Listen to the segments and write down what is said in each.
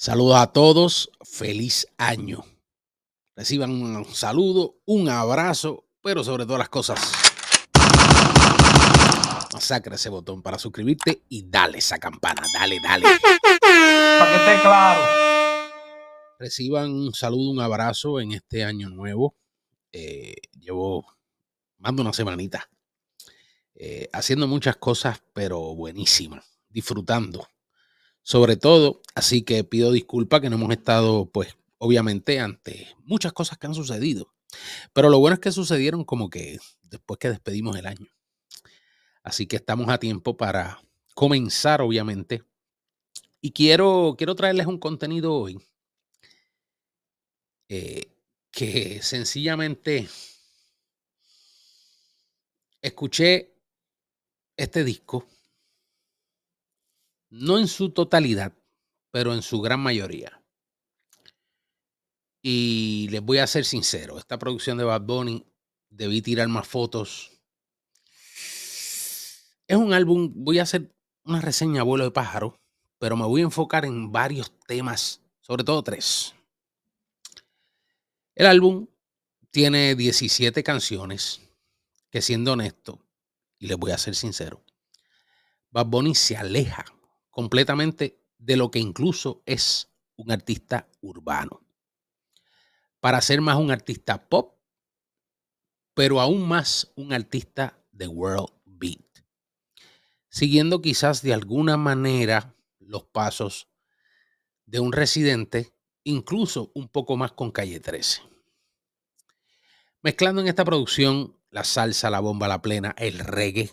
Saludos a todos, feliz año. Reciban un saludo, un abrazo, pero sobre todas las cosas, masacra ese botón para suscribirte y dale esa campana, dale, dale. Para que esté claro. Reciban un saludo, un abrazo en este año nuevo. Llevo más de una semanita haciendo muchas cosas, pero buenísimas, disfrutando. Sobre todo, así que pido disculpas que no hemos estado, pues, obviamente, ante muchas cosas que han sucedido. Pero lo bueno es que sucedieron como que después que despedimos el año. Así que estamos a tiempo para comenzar, obviamente. Y quiero traerles un contenido hoy que sencillamente escuché este disco, no en su totalidad, pero en su gran mayoría. Y les voy a ser sincero, esta producción de Bad Bunny, debí tirar más fotos. Es un álbum, voy a hacer una reseña a vuelo de pájaro, pero me voy a enfocar en varios temas, sobre todo tres. El álbum tiene 17 canciones que, siendo honesto, y les voy a ser sincero, Bad Bunny se aleja completamente de lo que incluso es un artista urbano, para ser más un artista pop, pero aún más un artista de world beat, siguiendo quizás de alguna manera los pasos de un Residente, incluso un poco más con Calle 13. Mezclando en esta producción la salsa, la bomba, la plena, el reggae,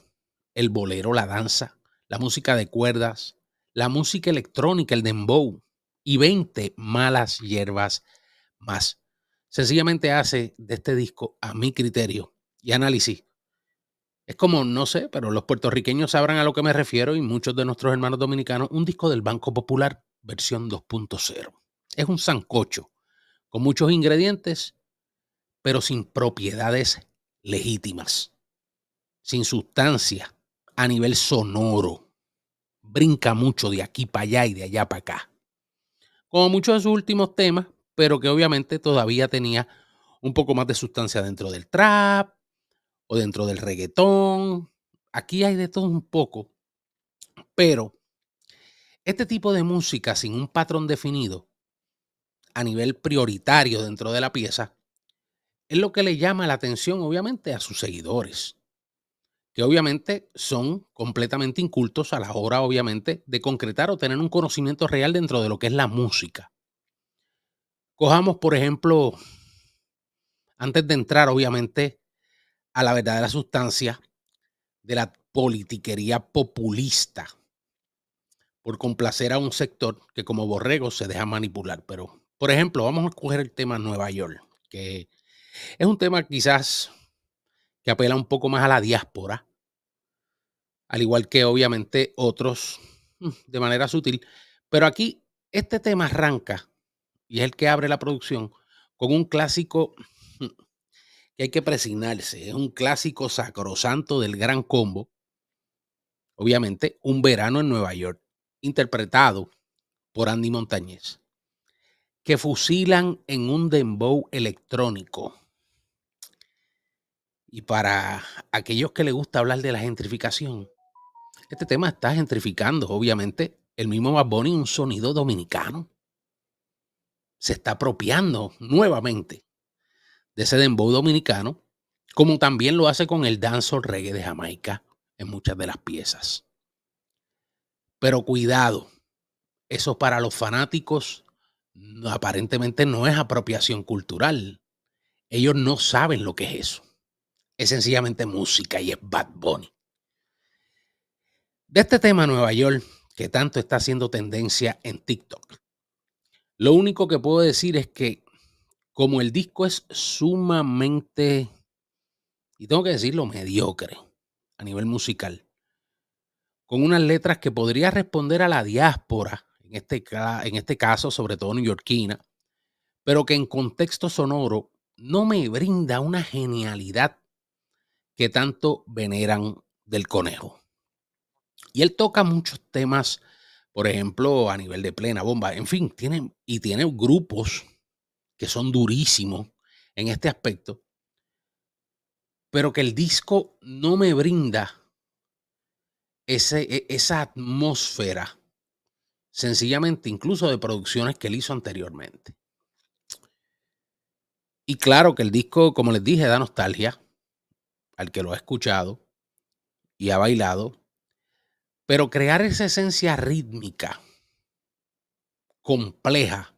el bolero, la danza, la música de cuerdas, la música electrónica, el dembow y 20 malas hierbas más. Sencillamente hace de este disco, a mi criterio y análisis, es como, no sé, pero los puertorriqueños sabrán a lo que me refiero y muchos de nuestros hermanos dominicanos, un disco del Banco Popular versión 2.0. Es un sancocho con muchos ingredientes, pero sin propiedades legítimas, sin sustancia a nivel sonoro. Brinca mucho de aquí para allá y de allá para acá. Como muchos de sus últimos temas, pero que obviamente todavía tenía un poco más de sustancia dentro del trap o dentro del reggaetón. Aquí hay de todo un poco, pero este tipo de música sin un patrón definido a nivel prioritario dentro de la pieza es lo que le llama la atención, obviamente, a sus seguidores, que obviamente son completamente incultos a la hora, obviamente, de concretar o tener un conocimiento real dentro de lo que es la música. Cojamos, por ejemplo, antes de entrar, obviamente, a la verdadera sustancia de la politiquería populista por complacer a un sector que como borrego se deja manipular. Pero, por ejemplo, vamos a escoger el tema Nueva York, que es un tema quizás que apela un poco más a la diáspora, al igual que obviamente otros de manera sutil. Pero aquí este tema arranca, y es el que abre la producción, con un clásico que hay que presignarse. Es un clásico sacrosanto del Gran Combo, obviamente, Un verano en Nueva York, interpretado por Andy Montañez, que fusilan en un dembow electrónico. Y para aquellos que les gusta hablar de la gentrificación, este tema está gentrificando, obviamente, el mismo Bad Bunny, un sonido dominicano. Se está apropiando nuevamente de ese dembow dominicano, como también lo hace con el dancehall reggae de Jamaica en muchas de las piezas. Pero cuidado, eso para los fanáticos aparentemente no es apropiación cultural. Ellos no saben lo que es eso. Es sencillamente música y es Bad Bunny. De este tema Nueva York, que tanto está haciendo tendencia en TikTok, lo único que puedo decir es que como el disco es sumamente, y tengo que decirlo, mediocre a nivel musical, con unas letras que podría responder a la diáspora, en este caso sobre todo neoyorquina, pero que en contexto sonoro no me brinda una genialidad que tanto veneran del Conejo. Y él toca muchos temas Por ejemplo, a nivel de Plena Bomba. En fin, tiene grupos que son durísimos en este aspecto, pero que el disco no me brinda esa atmósfera, sencillamente, incluso de producciones que él hizo anteriormente. Y claro que el disco, como les dije, da nostalgia al que lo ha escuchado y ha bailado, pero crear esa esencia rítmica compleja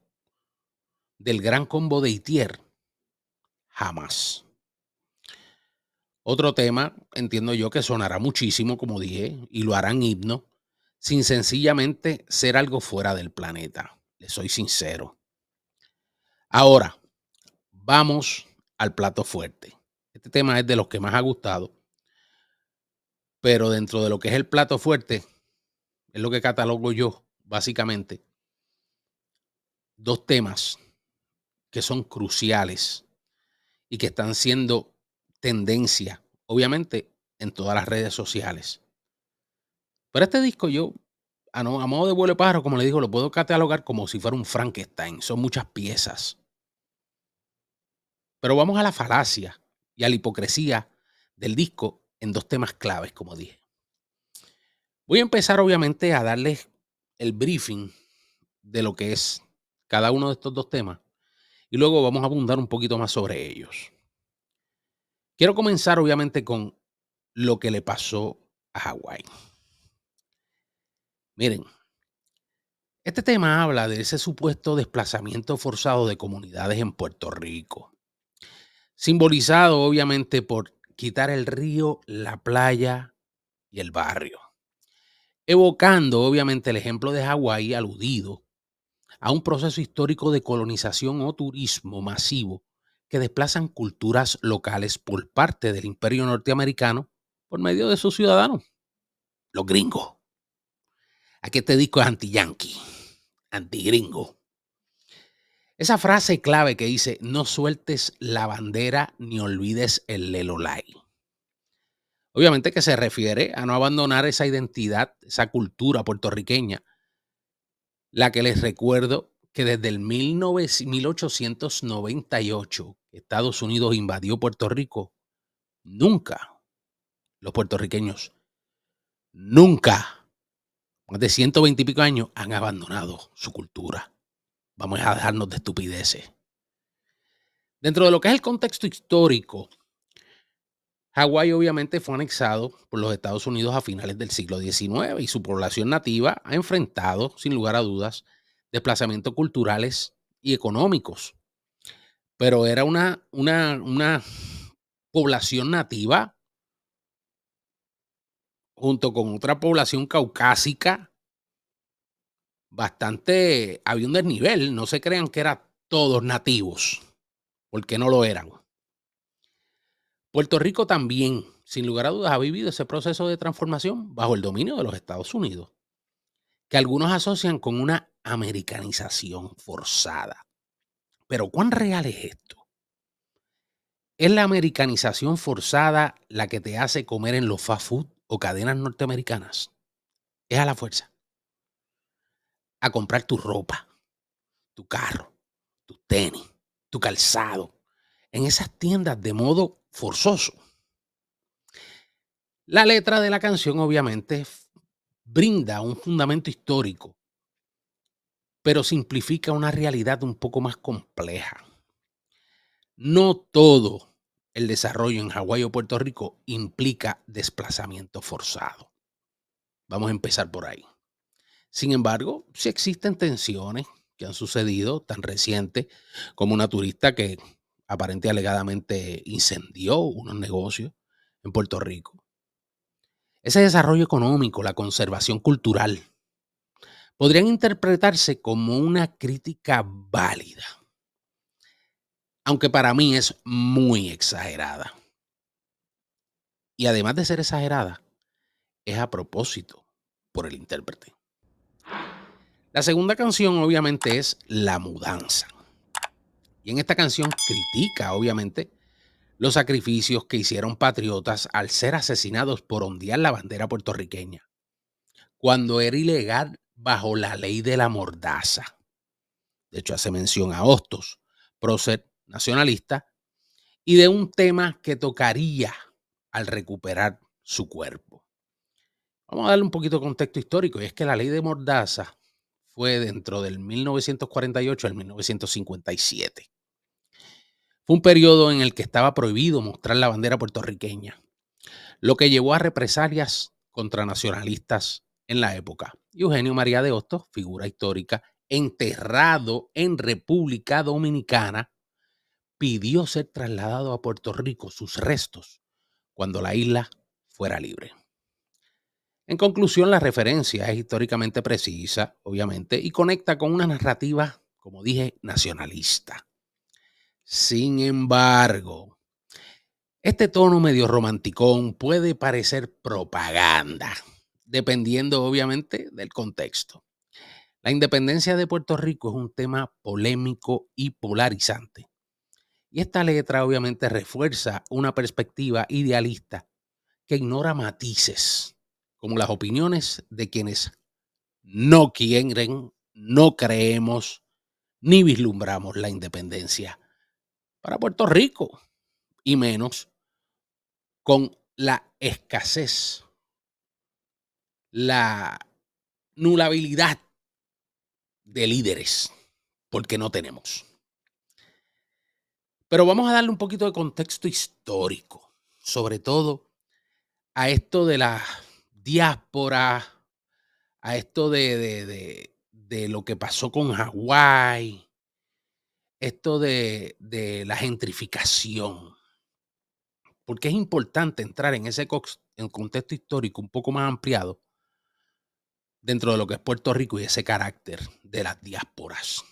del gran combo de Itier, jamás. Otro tema, entiendo yo que sonará muchísimo, como dije, y lo harán himno, sin sencillamente ser algo fuera del planeta. Le soy sincero. Ahora, vamos al plato fuerte. Este tema es de los que más ha gustado, pero dentro de lo que es el plato fuerte, es lo que catalogo yo, básicamente, dos temas que son cruciales y que están siendo tendencia, obviamente, en todas las redes sociales. Pero este disco yo, a modo de vuelo de pájaro, como le digo, lo puedo catalogar como si fuera un Frankenstein. Son muchas piezas. Pero vamos a la falacia y a la hipocresía del disco en dos temas claves, como dije. Voy a empezar, obviamente, a darles el briefing de lo que es cada uno de estos dos temas y luego vamos a abundar un poquito más sobre ellos. Quiero comenzar, obviamente, con lo que le pasó a Hawái. Miren, este tema habla de ese supuesto desplazamiento forzado de comunidades en Puerto Rico, simbolizado obviamente por quitar el río, la playa y el barrio, evocando obviamente el ejemplo de Hawái aludido a un proceso histórico de colonización o turismo masivo que desplazan culturas locales por parte del imperio norteamericano por medio de sus ciudadanos, los gringos. Aquí este disco es anti-yankee, anti-gringo. Esa frase clave que dice, no sueltes la bandera ni olvides el Lelolai. Obviamente que se refiere a no abandonar esa identidad, esa cultura puertorriqueña, la que les recuerdo que desde el 1898 Estados Unidos invadió Puerto Rico, nunca los puertorriqueños, nunca, más de 120 y pico años, han abandonado su cultura. Vamos a dejarnos de estupideces. Dentro de lo que es el contexto histórico, Hawái obviamente fue anexado por los Estados Unidos a finales del siglo XIX y su población nativa ha enfrentado, sin lugar a dudas, desplazamientos culturales y económicos. Pero era una población nativa junto con otra población caucásica bastante, había un desnivel, no se crean que eran todos nativos, porque no lo eran. Puerto Rico también, sin lugar a dudas, ha vivido ese proceso de transformación bajo el dominio de los Estados Unidos, que algunos asocian con una americanización forzada. Pero ¿cuán real es esto? ¿Es la americanización forzada la que te hace comer en los fast food o cadenas norteamericanas? Es a la fuerza. A comprar tu ropa, tu carro, tu tenis, tu calzado, en esas tiendas de modo forzoso. La letra de la canción obviamente brinda un fundamento histórico, pero simplifica una realidad un poco más compleja. No todo el desarrollo en Hawái o Puerto Rico implica desplazamiento forzado. Vamos a empezar por ahí. Sin embargo, sí existen tensiones que han sucedido tan recientes como una turista que aparente y alegadamente incendió unos negocios en Puerto Rico. Ese desarrollo económico, la conservación cultural, podrían interpretarse como una crítica válida, aunque para mí es muy exagerada. Y además de ser exagerada, es a propósito por el intérprete. La segunda canción obviamente es La Mudanza. Y en esta canción critica obviamente los sacrificios que hicieron patriotas al ser asesinados por ondear la bandera puertorriqueña, cuando era ilegal bajo la ley de la mordaza. De hecho, hace mención a Hostos, prócer nacionalista, y de un tema que tocaría al recuperar su cuerpo. Vamos a darle un poquito de contexto histórico, y es que la ley de mordaza fue dentro del 1948 al 1957. Fue un periodo en el que estaba prohibido mostrar la bandera puertorriqueña, lo que llevó a represalias contra nacionalistas en la época. Y Eugenio María de Hostos, figura histórica, enterrado en República Dominicana, pidió ser trasladado a Puerto Rico, sus restos, cuando la isla fuera libre. En conclusión, la referencia es históricamente precisa, obviamente, y conecta con una narrativa, como dije, nacionalista. Sin embargo, este tono medio romanticón puede parecer propaganda, dependiendo obviamente del contexto. La independencia de Puerto Rico es un tema polémico y polarizante. Y esta letra obviamente refuerza una perspectiva idealista que ignora matices, como las opiniones de quienes no quieren, no creemos, ni vislumbramos la independencia para Puerto Rico, y menos con la escasez, la nulabilidad de líderes, porque no tenemos. Pero vamos a darle un poquito de contexto histórico, sobre todo a esto de la diáspora, a esto de lo que pasó con Hawái, esto de la gentrificación, porque es importante entrar en ese en contexto histórico un poco más ampliado dentro de lo que es Puerto Rico y ese carácter de las diásporas.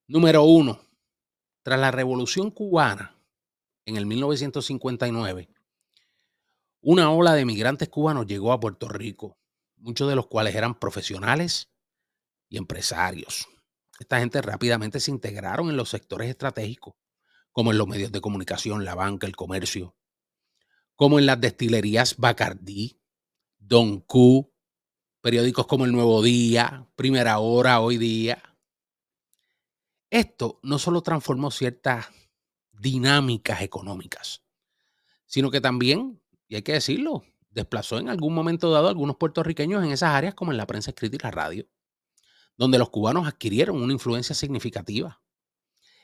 Número 1, tras la Revolución Cubana en el 1959, una ola de migrantes cubanos llegó a Puerto Rico, muchos de los cuales eran profesionales y empresarios. Esta gente rápidamente se integraron en los sectores estratégicos, como en los medios de comunicación, la banca, el comercio, como en las destilerías Bacardí, Don Q, periódicos como El Nuevo Día, Primera Hora, Hoy Día. Esto no solo transformó ciertas dinámicas económicas, sino que también, y hay que decirlo, desplazó en algún momento dado a algunos puertorriqueños en esas áreas como en la prensa escrita y la radio, donde los cubanos adquirieron una influencia significativa.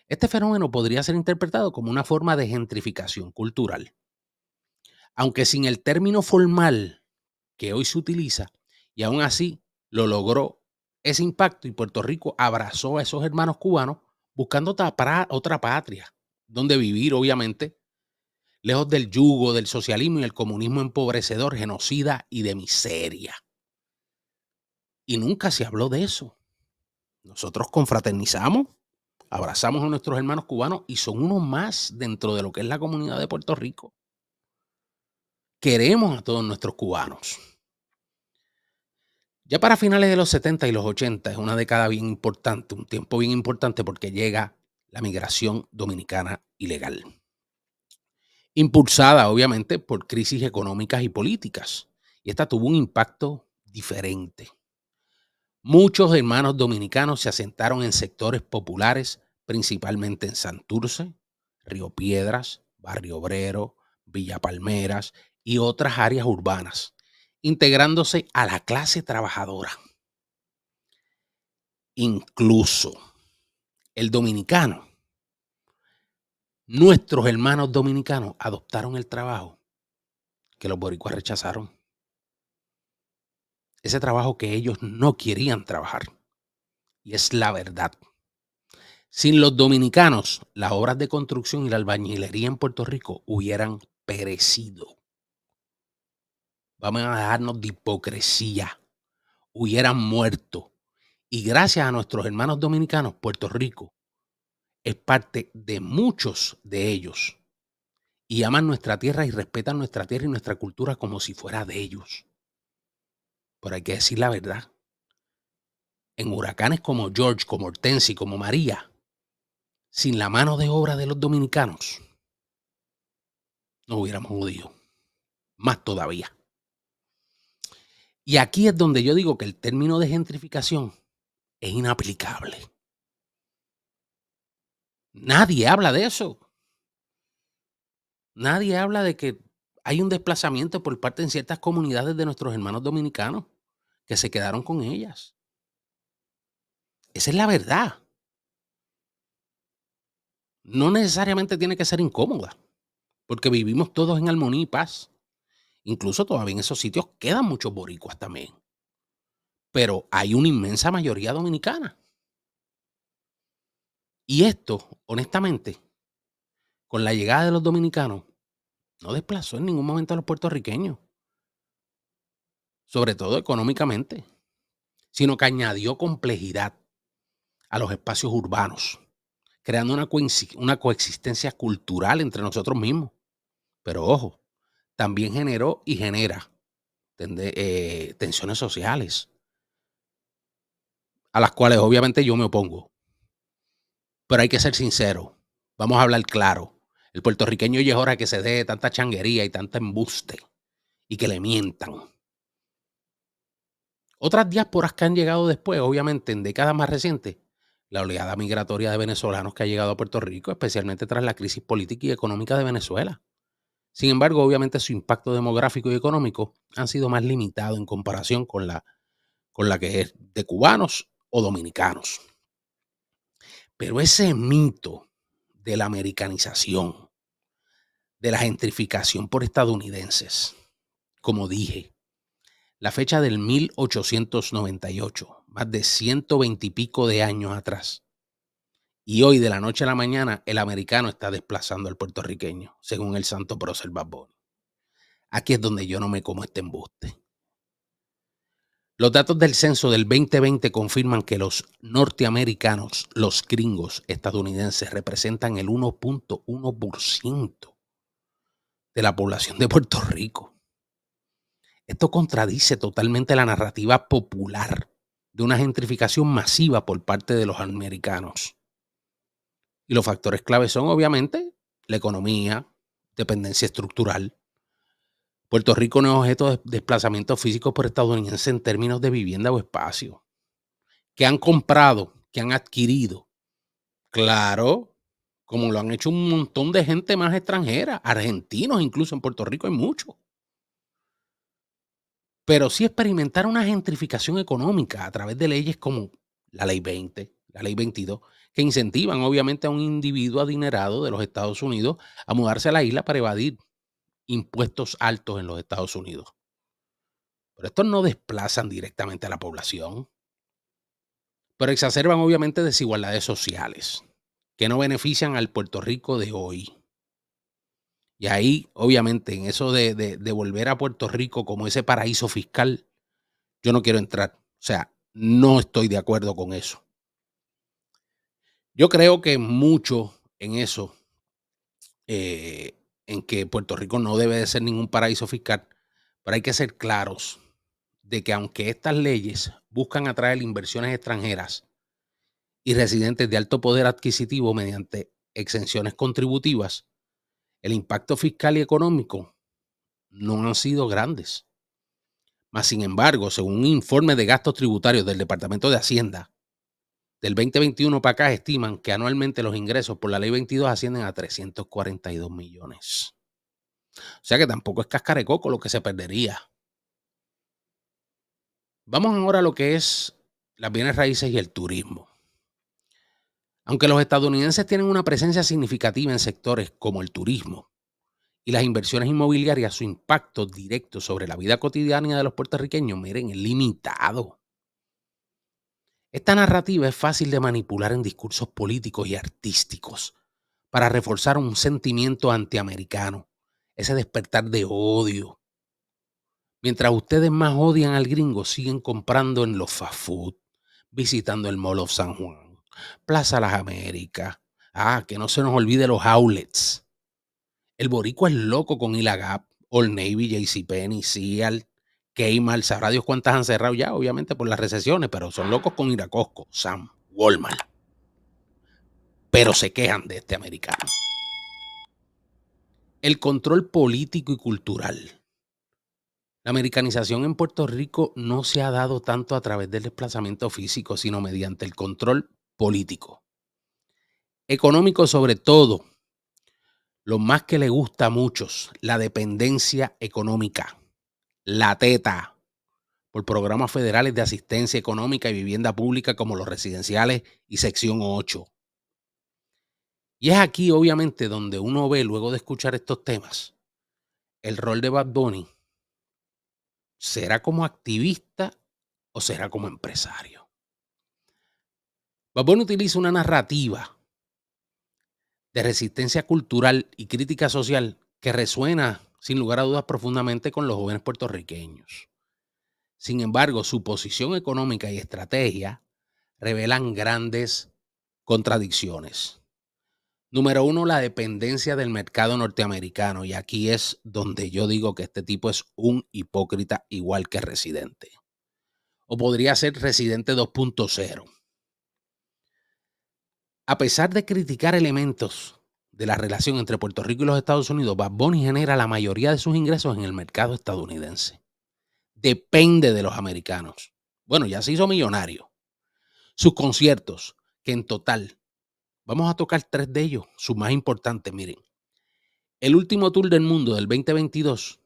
Este fenómeno podría ser interpretado como una forma de gentrificación cultural, aunque sin el término formal que hoy se utiliza, y aún así lo logró ese impacto, y Puerto Rico abrazó a esos hermanos cubanos buscando otra patria donde vivir, obviamente, lejos del yugo del socialismo y el comunismo empobrecedor, genocida y de miseria. Y nunca se habló de eso. Nosotros confraternizamos, abrazamos a nuestros hermanos cubanos y son uno más dentro de lo que es la comunidad de Puerto Rico. Queremos a todos nuestros cubanos. Ya para finales de los 70 y los 80 es una década bien importante, un tiempo bien importante, porque llega la migración dominicana ilegal, impulsada obviamente por crisis económicas y políticas. Y esta tuvo un impacto diferente. Muchos hermanos dominicanos se asentaron en sectores populares, principalmente en Santurce, Río Piedras, Barrio Obrero, Villa Palmeras y otras áreas urbanas, integrándose a la clase trabajadora. Incluso el dominicano, nuestros hermanos dominicanos adoptaron el trabajo que los boricuas rechazaron. Ese trabajo que ellos no querían trabajar. Y es la verdad. Sin los dominicanos, las obras de construcción y la albañilería en Puerto Rico hubieran perecido. Vamos a dejarnos de hipocresía. Hubieran muerto. Y gracias a nuestros hermanos dominicanos, Puerto Rico es parte de muchos de ellos. Y aman nuestra tierra y respetan nuestra tierra y nuestra cultura como si fuera de ellos. Pero hay que decir la verdad. En huracanes como George, como Hortensia y como María, sin la mano de obra de los dominicanos, nos hubiéramos jodido. Más todavía. Y aquí es donde yo digo que el término de gentrificación es inaplicable. Nadie habla de eso. Nadie habla de que hay un desplazamiento por parte de ciertas comunidades de nuestros hermanos dominicanos que se quedaron con ellas. Esa es la verdad. No necesariamente tiene que ser incómoda, porque vivimos todos en armonía y paz. Incluso todavía en esos sitios quedan muchos boricuas también, pero hay una inmensa mayoría dominicana. Y esto, honestamente, con la llegada de los dominicanos, no desplazó en ningún momento a los puertorriqueños, sobre todo económicamente, sino que añadió complejidad a los espacios urbanos, creando una coexistencia cultural entre nosotros mismos. Pero ojo, también generó y genera tensiones sociales, a las cuales obviamente yo me opongo. Pero hay que ser sincero, vamos a hablar claro. El puertorriqueño ya es hora que se dé tanta changuería y tanta embuste y que le mientan. Otras diásporas que han llegado después, obviamente en décadas más recientes, la oleada migratoria de venezolanos que ha llegado a Puerto Rico, especialmente tras la crisis política y económica de Venezuela. Sin embargo, obviamente su impacto demográfico y económico han sido más limitado en comparación con la que es de cubanos o dominicanos. Pero ese mito de la americanización, de la gentrificación por estadounidenses, como dije, la fecha del 1898, más de 120 y pico de años atrás, y hoy de la noche a la mañana el americano está desplazando al puertorriqueño, según el santo prócer Bad Bunny. Aquí es donde yo no me como este embuste. Los datos del censo del 2020 confirman que los norteamericanos, los gringos estadounidenses, representan el 1.1% de la población de Puerto Rico. Esto contradice totalmente la narrativa popular de una gentrificación masiva por parte de los americanos. Y los factores claves son, obviamente, la economía, dependencia estructural. Puerto Rico no es objeto de desplazamiento físico por estadounidenses en términos de vivienda o espacio. Que han comprado, que han adquirido. Claro, como lo han hecho un montón de gente más extranjera, argentinos incluso en Puerto Rico hay muchos. Pero sí experimentar una gentrificación económica a través de leyes como la Ley 20, la Ley 22, que incentivan obviamente a un individuo adinerado de los Estados Unidos a mudarse a la isla para evadir impuestos altos en los Estados Unidos. Pero estos no desplazan directamente a la población, pero exacerban obviamente desigualdades sociales que no benefician al Puerto Rico de hoy. Y ahí, obviamente, en eso de volver a Puerto Rico como ese paraíso fiscal, yo no quiero entrar. O sea, no estoy de acuerdo con eso. Yo creo que mucho en eso, en que Puerto Rico no debe de ser ningún paraíso fiscal, pero hay que ser claros de que aunque estas leyes buscan atraer inversiones extranjeras y residentes de alto poder adquisitivo mediante exenciones contributivas, el impacto fiscal y económico no han sido grandes. Mas, sin embargo, según un informe de gastos tributarios del Departamento de Hacienda, del 2021 para acá estiman que anualmente los ingresos por la Ley 22 ascienden a 342 millones. O sea que tampoco es cáscara de coco lo que se perdería. Vamos ahora a lo que es las bienes raíces y el turismo. Aunque los estadounidenses tienen una presencia significativa en sectores como el turismo y las inversiones inmobiliarias, su impacto directo sobre la vida cotidiana de los puertorriqueños, miren, es limitado. Esta narrativa es fácil de manipular en discursos políticos y artísticos para reforzar un sentimiento antiamericano, ese despertar de odio. Mientras ustedes más odian al gringo, siguen comprando en los fast food, visitando el Mall of San Juan, Plaza Las Américas. Que no se nos olvide los outlets. El boricua es loco con Hila Gap, Old Navy, JCPenney, Sears, Kmart, sabrá Dios cuántas han cerrado ya, obviamente por las recesiones, pero son locos con ir a Costco, Sam, Walmart. Pero se quejan de este americano. El control político y cultural, La americanización en Puerto Rico no se ha dado tanto a través del desplazamiento físico, sino mediante el control político, económico sobre todo, lo más que le gusta a muchos, la dependencia económica, la teta, por programas federales de asistencia económica y vivienda pública como los residenciales y sección 8. Y es aquí, obviamente, donde uno ve, luego de escuchar estos temas, el rol de Bad Bunny. ¿Será como activista o será como empresario? Bad Bunny utiliza una narrativa de resistencia cultural y crítica social que resuena, sin lugar a dudas, profundamente con los jóvenes puertorriqueños. Sin embargo, su posición económica y estrategia revelan grandes contradicciones. Número uno, la dependencia del mercado norteamericano. Y aquí es donde yo digo que este tipo es un hipócrita igual que Residente. O podría ser Residente 2.0. A pesar de criticar elementos de la relación entre Puerto Rico y los Estados Unidos, Bad Bunny genera la mayoría de sus ingresos en el mercado estadounidense. Depende de los americanos. Bueno, ya se hizo millonario. Sus conciertos, que en total, vamos a tocar 3 de ellos, sus más importantes, miren. El último tour del mundo del 2022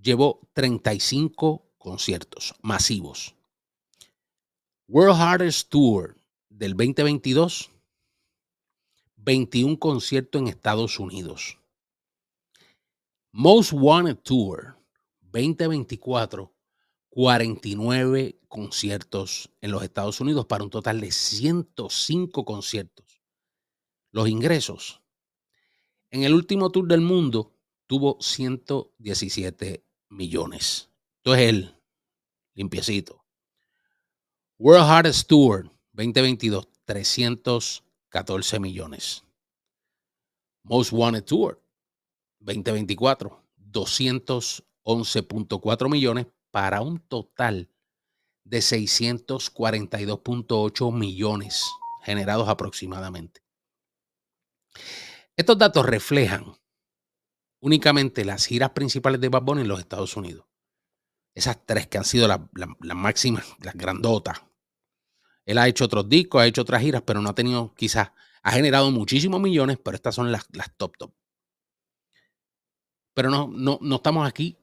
llevó 35 conciertos masivos. World Hardest Tour del 2022, 21 conciertos en Estados Unidos. Most Wanted Tour 2024, 49 conciertos en los Estados Unidos para un total de 105 conciertos. Los ingresos. En el último tour del mundo tuvo 117 millones. Entonces él, limpiecito. World Hardest Tour 2022, 314 millones. Most Wanted Tour 2024, 211.4 millones para un total de 642.8 millones generados aproximadamente. Estos datos reflejan únicamente las giras principales de Bad Bunny en los Estados Unidos. Esas 3 que han sido las máximas, las grandotas. Él ha hecho otros discos, ha hecho otras giras, pero no ha tenido, quizás, ha generado muchísimos millones, pero estas son las top. Pero no estamos aquí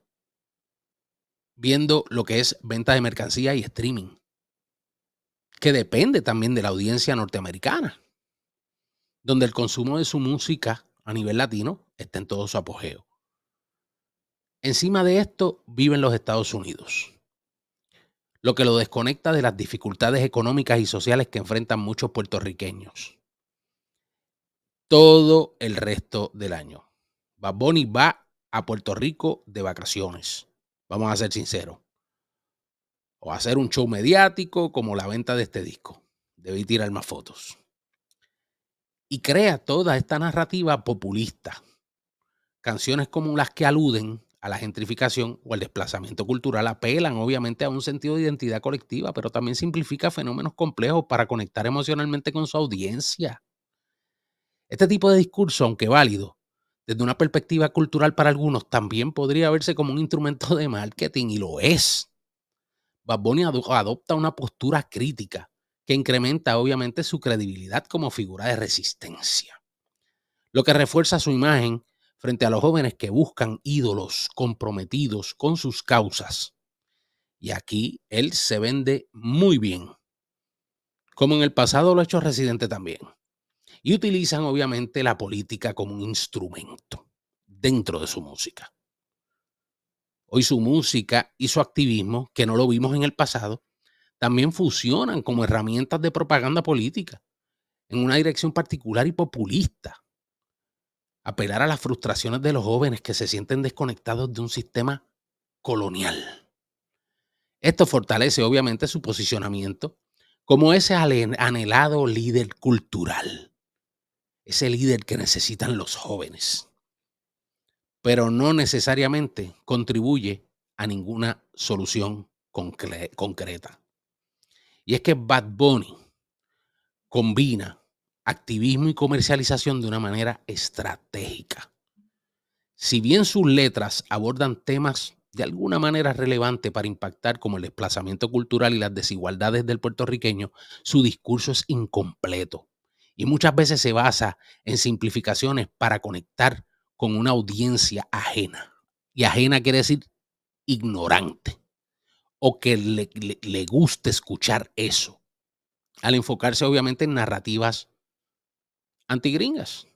viendo lo que es venta de mercancía y streaming, que depende también de la audiencia norteamericana, donde el consumo de su música a nivel latino está en todo su apogeo. Encima de esto viven los Estados Unidos, lo que lo desconecta de las dificultades económicas y sociales que enfrentan muchos puertorriqueños todo el resto del año. Bad Bunny va a Puerto Rico de vacaciones, vamos a ser sinceros, o a hacer un show mediático como la venta de este disco. Debí tirar más fotos. Y crea toda esta narrativa populista. Canciones como las que aluden a la gentrificación o al desplazamiento cultural apelan obviamente a un sentido de identidad colectiva, pero también simplifica fenómenos complejos para conectar emocionalmente con su audiencia. Este tipo de discurso, aunque válido, desde una perspectiva cultural para algunos, también podría verse como un instrumento de marketing y lo es. Bad Bunny adopta una postura crítica que incrementa obviamente su credibilidad como figura de resistencia, lo que refuerza su imagen frente a los jóvenes que buscan ídolos comprometidos con sus causas. Y aquí él se vende muy bien, como en el pasado lo ha hecho Residente también. Y utilizan obviamente la política como un instrumento dentro de su música. Hoy su música y su activismo, que no lo vimos en el pasado, también fusionan como herramientas de propaganda política en una dirección particular y populista. Apelar a las frustraciones de los jóvenes que se sienten desconectados de un sistema colonial. Esto fortalece obviamente su posicionamiento como ese anhelado líder cultural, ese líder que necesitan los jóvenes, pero no necesariamente contribuye a ninguna solución concreta. Y es que Bad Bunny combina activismo y comercialización de una manera estratégica. Si bien sus letras abordan temas de alguna manera relevantes para impactar, como el desplazamiento cultural y las desigualdades del puertorriqueño, su discurso es incompleto y muchas veces se basa en simplificaciones para conectar con una audiencia ajena. Y ajena quiere decir ignorante o que le guste escuchar eso, al enfocarse obviamente en narrativas antigringas.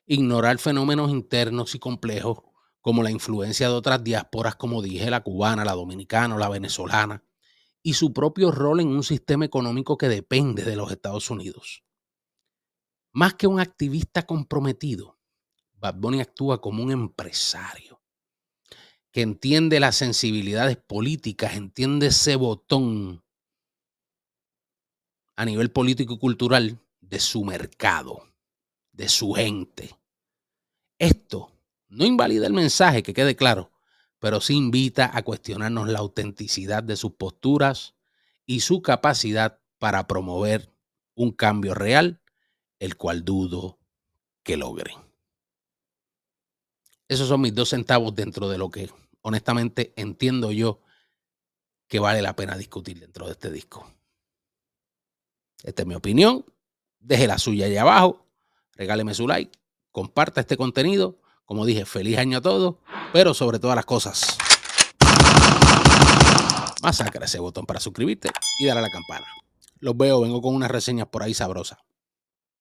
Ignorar fenómenos internos y complejos como la influencia de otras diásporas, como dije, la cubana, la dominicana o la venezolana, y su propio rol en un sistema económico que depende de los Estados Unidos. Más que un activista comprometido, Bad Bunny actúa como un empresario que entiende las sensibilidades políticas, entiende ese botón a nivel político y cultural de su mercado, de su gente. Esto no invalida el mensaje, que quede claro, pero sí invita a cuestionarnos la autenticidad de sus posturas y su capacidad para promover un cambio real, el cual dudo que logren. Esos son mis 2 centavos dentro de lo que honestamente entiendo yo que vale la pena discutir dentro de este disco. Esta es mi opinión. Deje la suya ahí abajo. Regáleme su like. Comparta este contenido. Como dije, feliz año a todos. Pero sobre todas las cosas, masacra ese botón para suscribirte y darle a la campana. Los veo, vengo con unas reseñas por ahí sabrosas.